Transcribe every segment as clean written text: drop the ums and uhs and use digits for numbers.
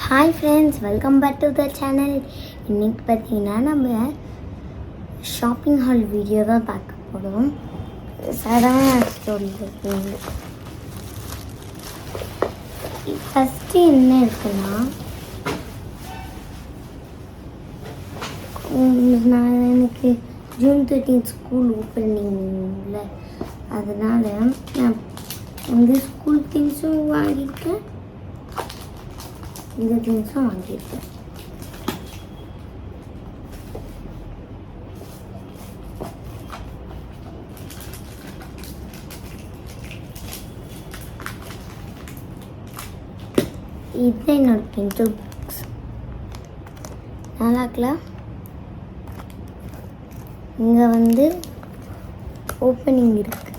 Hi friends, welcome back to the channel. இன்றைக்கி பார்த்தீங்கன்னா நம்ம ஷாப்பிங் ஹால் வீடியோ தான் பார்க்க போகிறோம். சரவணா ஸ்டோரியில் இருக்கு. ஃபஸ்ட்டு என்ன இருக்குன்னா, எனக்கு ஜூன் 13 ஸ்கூல் ஓப்பனிங்கில், அதனால் நான் வந்து ஸ்கூல் திங்ஸும் வாங்கியிருக்கேன், இந்த திங்ஸும் வாங்கியிருக்கேன். இதுதான் என்னோட பென்சில் பாக்ஸ். நல்லாக்கல. இங்கே வந்து ஓப்பனிங் இருக்கு.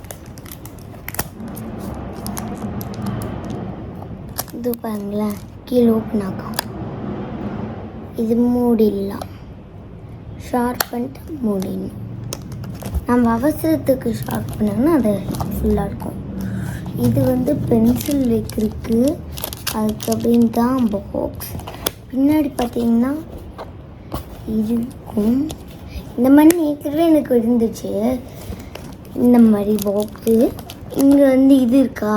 இது பாருங்களேன், கீழே ஓப்பன் ஆகும். இது மூடிடலாம். ஷார்ப் பண்ணிட்டு மூடிடணும். நம்ம அவசரத்துக்கு ஷார்ப் பண்ணோம்னா அது ஃபுல்லாக இருக்கும். இது வந்து பென்சில் வைக்கிறதுக்கு. அதுக்கப்புறம் தான் பாக்ஸ். பின்னாடி பார்த்தீங்கன்னா இருக்கும். இந்த மாதிரி நேற்று எனக்கு இருந்துச்சு, இந்த மாதிரி பாக்ஸு. இங்கே வந்து இது இருக்கா,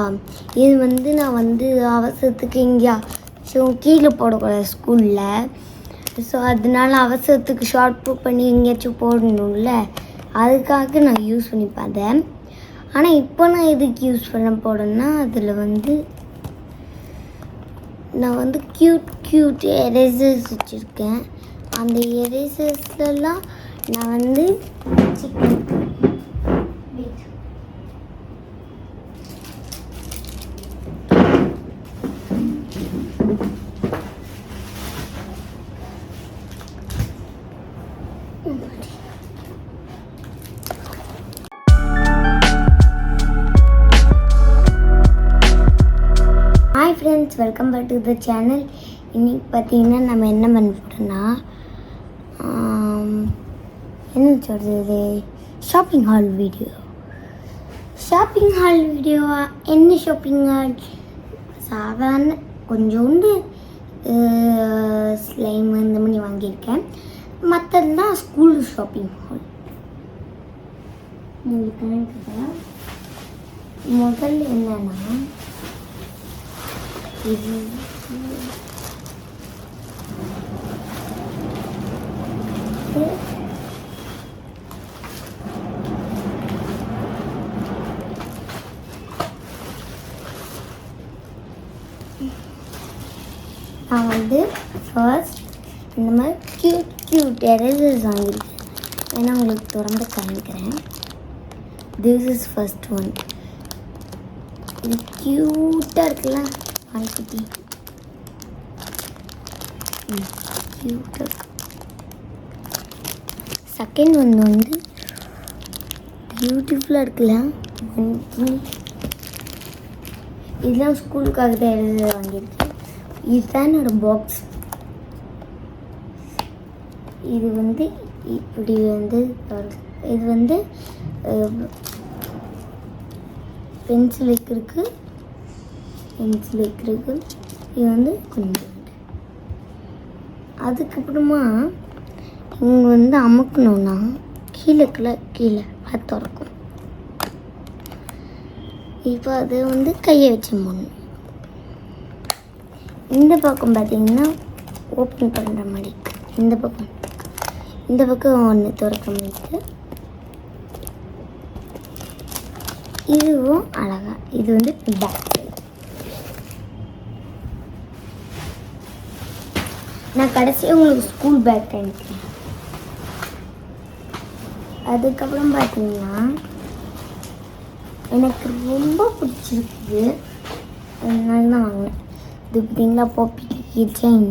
இது வந்து நான் வந்து அவசரத்துக்கு எங்கேயாச்சும் கீழே போடக்கூடாது ஸ்கூலில். ஸோ அதனால அவசரத்துக்கு ஷார்ட் புக் பண்ணி எங்கேயாச்சும் போடணும்ல, அதுக்காக நான் யூஸ் பண்ணி பார்த்தேன். ஆனால் இப்போ நான் எதுக்கு யூஸ் பண்ண போடணுன்னா, அதில் வந்து நான் வந்து க்யூட் எரேசர்ஸ் வச்சுருக்கேன். அந்த எரேசர்ஸ்லாம் நான் வந்து hi friends, welcome back to the channel. இன்றைக்கி பார்த்தீங்கன்னா நம்ம என்ன பண்ண போகிறோன்னா, என்ன சொல்கிறது, shopping haul video. Shopping haul வீடியோவா? என்ன ஷாப்பிங் ஹால்? சாதாரண கொஞ்சோண்டு ஸ்லைம் இந்த மாதிரி வாங்கியிருக்கேன். மற்றதுதான் ஸ்கூல் ஷாப்பிங் ஹால். முதல்ல என்னன்னா, இது நான் வந்து ஃபர்ஸ்ட் இந்த மாதிரி க்யூட் எரேசர்ஸ் வாங்கியிருக்கேன். ஏன்னா உங்களுக்கு திறந்து காமிக்கிறேன். This is first one. இது க்யூட்டாக இருக்குல்ல, வாங்கிக்கிட்டி க்யூட்டாக இருக்கு. செகண்ட் ஒன் வந்து பியூட்டிஃபுல்லாக இருக்குல்ல. இதெல்லாம் ஸ்கூலுக்காக தான் எரேசர் வாங்கியிருக்கேன். இதுதான் என்னோட பாக்ஸ். இது வந்து இப்படி வந்து இது வந்து பென்சில் வைக்கிறதுக்கு. இது வந்து கொஞ்சம். அதுக்கப்புறமா இங்கே வந்து அமுக்கணும்னா கீழே அது திறக்கும். இப்போ அது வந்து கையை வச்சு மூடணும். இந்த பக்கம் பார்த்தீங்கன்னா ஓப்பன் பண்ணுற மாதிரி. இந்த பக்கம் ஒன்று திறக்க மாதிரி. இதுவும் அழகா. இது வந்து பேக் சைடு. நான் கடைசியாக உங்களுக்கு ஸ்கூல் பேக் காமிக்கிறேன். அதுக்கப்புறம் பார்த்தீங்கன்னா எனக்கு ரொம்ப பிடிச்சிருக்குது, அதனால தான் வாங்கினேன். இது பார்த்தீங்களா, பாப்பிட் கீச்செயின்.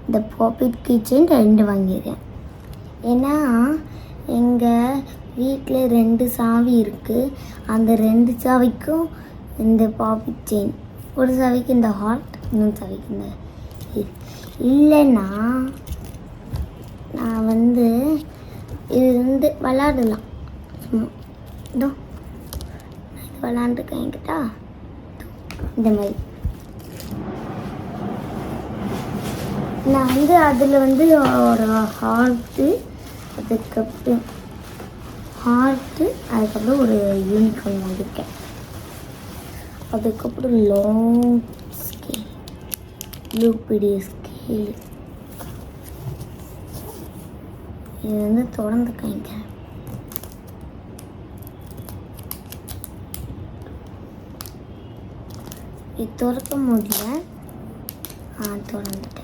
இந்த பாப்பிட் கீச்செயின் 2 வாங்கியிருக்கேன். ஏன்னா எங்கள் வீட்டில் 2 சாவி இருக்குது. அந்த 2 சாவிக்கும் இந்த பாப்பிட் செயின். ஒரு சாவிக்கு இந்த ஹார்ட், இன்னொரு சாவிக்கு இந்த இல்லைன்னா நான் வந்து இது வந்து விளாடலாம். சும்மா இதோ இது விளாண்டுருக்கேன் என்கிட்ட. இந்த மாதிரி நான் வந்து அதில் வந்து ஒரு ஹார்ட்டு, அதுக்கப்புறம் ஒரு யூனிகார்ன் வாங்கியிருக்கேன். அதுக்கப்புறம் லாங் ஸ்கேல், பெரிய ஸ்கேல். இது வந்து தொடர்ந்து காமிக்கிறேன். இது திறக்க முடியல, திறந்துட்டேன்.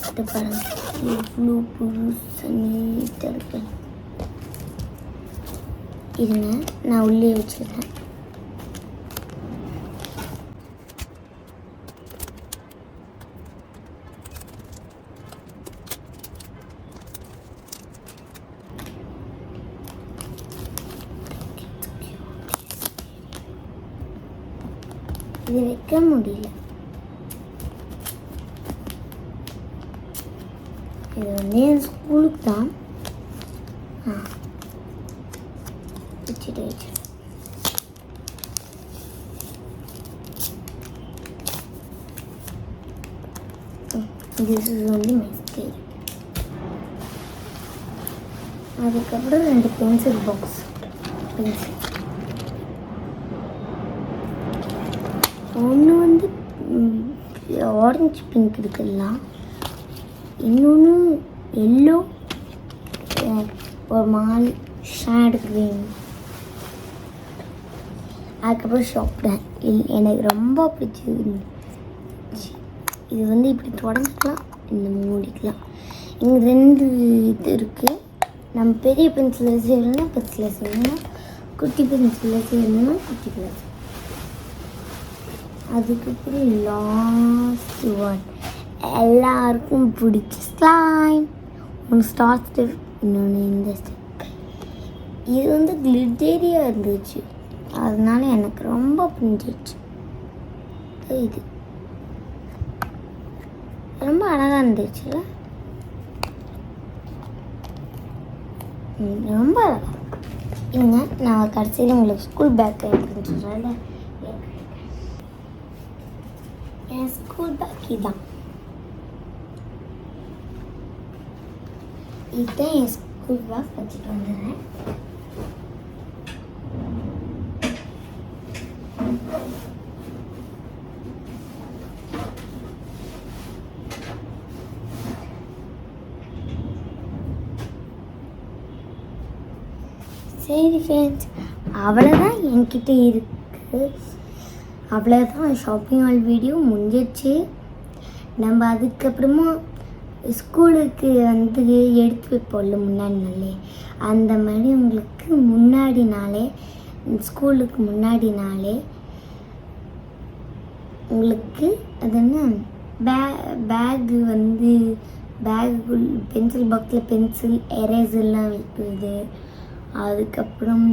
இது பாருங்க, இவ்வளோ புதுசு நீட்டாக இருக்கு. இருங்க, நான் உள்ளே வச்சுருக்கேன். இது வைக்க முடியல. இது வந்து என் ஸ்கூலுக்கு தான். வச்சுட்டு this is only my scale. அதுக்கப்புறம் 2 பென்சில் பாக்ஸ். ஒன்று வந்து ஆரஞ்சு பிங்க் இருக்குல்லாம், இன்னொன்று எல்லோ, ஒரு மாதிரி ஷேடு க்ரீன். அதுக்கப்புறம் ஷாப்டன் எனக்கு ரொம்ப பிடிச்சிருந்துச்சு. இது வந்து இப்படி தொடங்கிக்கலாம், இந்த மூடிக்கலாம். இங்கே 2 இது இருக்குது. நம்ம பெரிய பென்சிலில் செய்யணும்னா பென்சிலில் செய்யணும், குட்டி பென்சிலில் செய்யணும்னா குட்டி பென்சில். அதுக்கப்புறம் லாஸ்ட் ஒன், எல்லாருக்கும் பிடிச்ச ஸ்லைம். ஒன்று ஸ்டார் ஸ்டெப், இன்னொன்று இந்த ஸ்டெப். இது வந்து கிளிட்டரியாக இருந்துச்சு, அதனால எனக்கு ரொம்ப பிடிச்சிருச்சு. இது ரொம்ப அழகாக இருந்துச்சுல்ல, ரொம்ப அழகாக இருக்கு. இல்லைங்க, நான் கடைசியில் உங்களுக்கு ஸ்கூல் பேக் எப்படின்னு சொல்கிறேன். என் ஸ்கூல் பேக் இதான். இதுதான் என் ஸ்கூல் பேக். வச்சுட்டு வந்துடுறேன். சரி ஃப்ரெண்ட்ஸ், அவ்வளோதான் என்கிட்ட இருக்குது. அவ்வளோதான், ஷாப்பிங் ஹால் வீடியோ முடிஞ்சிடுச்சு. நம்ம அதுக்கப்புறமா ஸ்கூலுக்கு வந்து எடுத்து வைப்போம்ல முன்னாடி நாளே, அந்த மாதிரி உங்களுக்கு முன்னாடி நாளே, ஸ்கூலுக்கு முன்னாடி நாளே உங்களுக்கு அது என்ன பேகு வந்து பேகுக்குள் பென்சில் பாக்ஸில் பென்சில் எரேசர்லாம் வைக்கிறது. அதுக்கப்புறம்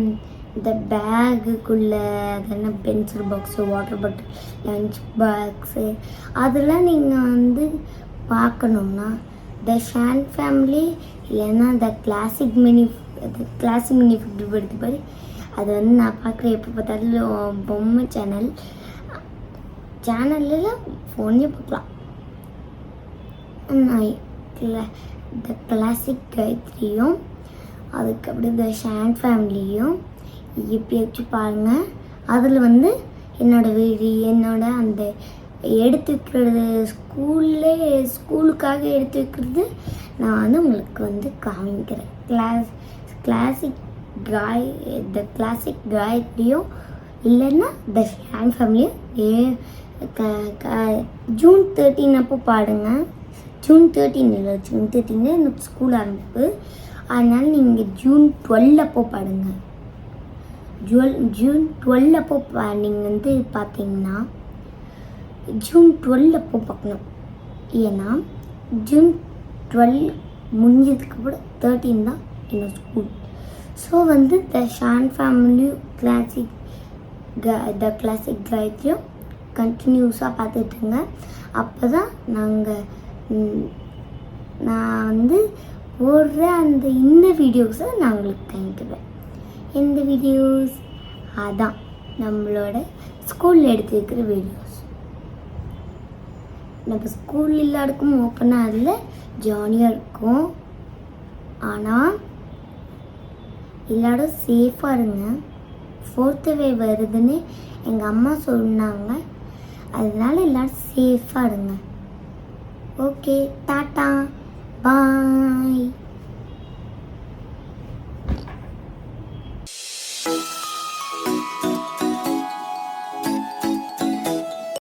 இந்த பேகுக்குள்ளே அது என்ன pencil box, water bottle, lunch box, அதெல்லாம் நீங்கள் வந்து பார்க்கணும்னா த ஷான் ஃபேமிலி இல்லைன்னா த கிளாசிக் மினி ஃபுட் எடுத்து பாரு. அது வந்து நான் பார்க்குறேன் எப்போ பார்த்தாலும் பொம்மை சேனல்லாம் ஃபோன்லேயே பார்க்கலாம். த கிளாசிக் காயத்ரியும் அதுக்கப்புறம் த ஷான் ஃபேமிலியும் எப்படியாச்சும் பாருங்கள். அதில் வந்து என்னோட அந்த எடுத்து வைக்கிறது ஸ்கூலுக்காக எடுத்து வைக்கிறது நான் வந்து உங்களுக்கு வந்து காமிக்கிறேன். த கிளாசிக் காயத்ரியும் இல்லைன்னா த ஷான் ஃபேமிலியும் ஜூன் 13 அப்போ பாடுங்க. ஜூன் 13 எனக்கு ஸ்கூல் ஆரம்பிப்பு, அதனால் நீங்கள் ஜூன் 12 அப்போ பாடுங்க. ஜூன் 12 அப்போ நீங்கள் வந்து பார்த்தீங்கன்னா ஜூன் 12 அப்போ பார்க்கணும். ஏன்னா ஜூன் 12 முடிஞ்சதுக்கப்புறம் 13 தான் என்னோட ஸ்கூல். ஸோ வந்து த ஷான் ஃபேமிலியும் த கிளாசிக் காயத்ரியும் கண்டினியூஸாக பார்த்துட்ருங்க. அப்போ தான் நான் வந்து போடுற இந்த வீடியோஸை நான் உங்களுக்கு காமிக்கிறேன். இந்த வீடியோஸ் அதான் நம்மளோட ஸ்கூலில் எடுத்து வைக்கிற வீடியோஸ். நம்ம ஸ்கூல் எல்லாருக்கும் ஓப்பனாக இல்லை, ஜாலியாக இருக்கும். ஆனால் எல்லாரும் சேஃபாக இருங்க. 4th wave வருதுன்னு எங்கள் அம்மா சொன்னாங்க. அதனால எல்லாரும் சேஃபாக இருங்க. ஓகே, டாட்டா, பாய்.